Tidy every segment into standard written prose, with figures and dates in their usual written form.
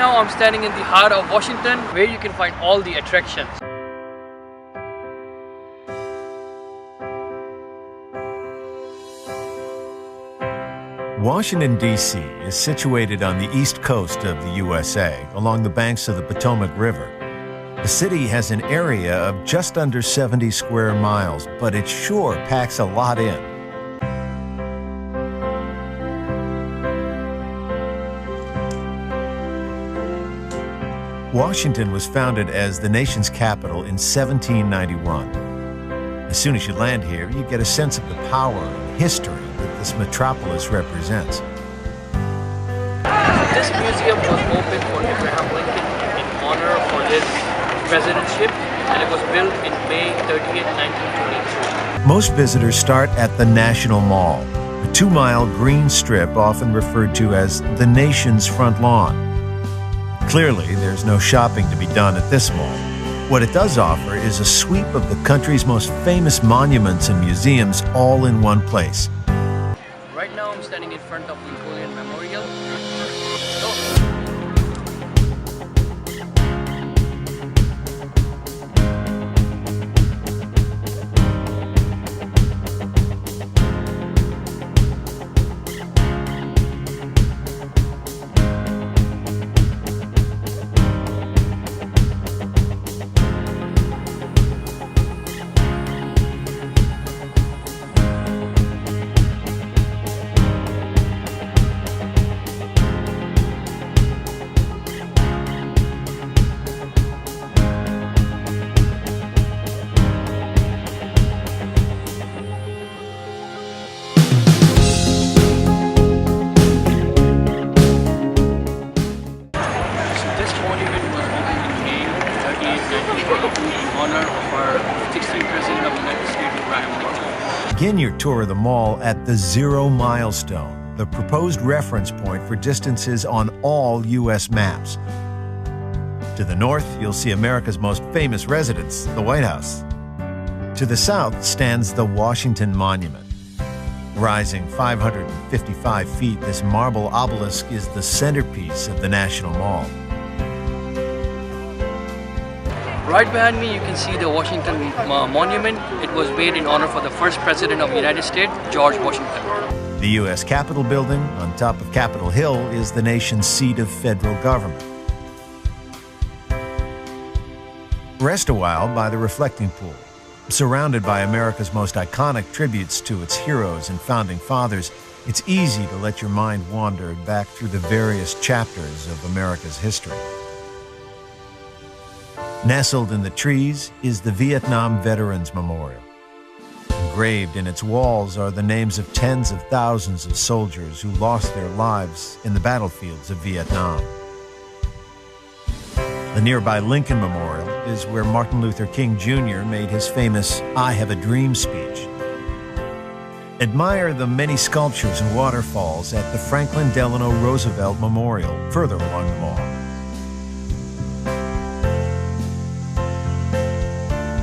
now I'm standing in the heart of Washington, where you can find all the attractions. Washington, D.C. is situated on the east coast of the USA, along the banks of the Potomac River. The city has an area of just under 70 square miles, but it sure packs a lot in. Washington was founded as the nation's capital in 1791. As soon as you land here, you get a sense of the power and history that this metropolis represents. This museum was opened for Abraham Lincoln in honor for his presidentship, and it was built in May 30th, 1923. Most visitors start at the National Mall, a 2-mile green strip often referred to as the nation's front lawn. Clearly, there's no shopping to be done at this mall. What it does offer is a sweep of the country's most famous monuments and museums all in one place. Right now I'm standing in front of Lincoln Memorial. Begin your tour of the mall at the Zero Milestone, the proposed reference point for distances on all U.S. maps. To the north, you'll see America's most famous residence, the White House. To the south stands the Washington Monument. Rising 555 feet, this marble obelisk is the centerpiece of the National Mall. Right behind me you can see the Washington Monument. It was made in honor for the first president of the United States, George Washington. The U.S. Capitol building on top of Capitol Hill is the nation's seat of federal government. Rest a while by the reflecting pool. Surrounded by America's most iconic tributes to its heroes and founding fathers, it's easy to let your mind wander back through the various chapters of America's history. Nestled in the trees is the Vietnam Veterans Memorial. Engraved in its walls are the names of tens of thousands of soldiers who lost their lives in the battlefields of Vietnam. The nearby Lincoln Memorial is where Martin Luther King Jr. made his famous "I Have a Dream" speech. Admire the many sculptures and waterfalls at the Franklin Delano Roosevelt Memorial, further along the mall.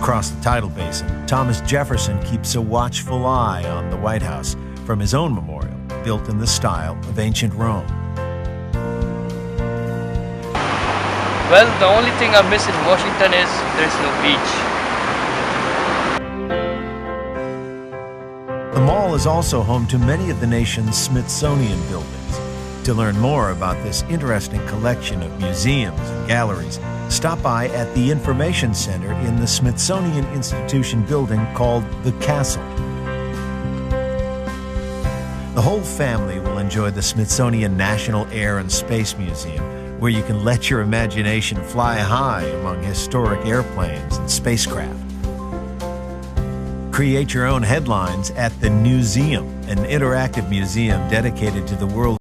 Across the tidal basin, Thomas Jefferson keeps a watchful eye on the White House from his own memorial, built in the style of ancient Rome. Well, the only thing I miss in Washington is there's no beach. The mall is also home to many of the nation's Smithsonian buildings. To learn more about this interesting collection of museums and galleries, stop by at the Information Center in the Smithsonian Institution building called the Castle. The whole family will enjoy the Smithsonian National Air and Space Museum, where you can let your imagination fly high among historic airplanes and spacecraft. Create your own headlines at the Newseum, an interactive museum dedicated to the world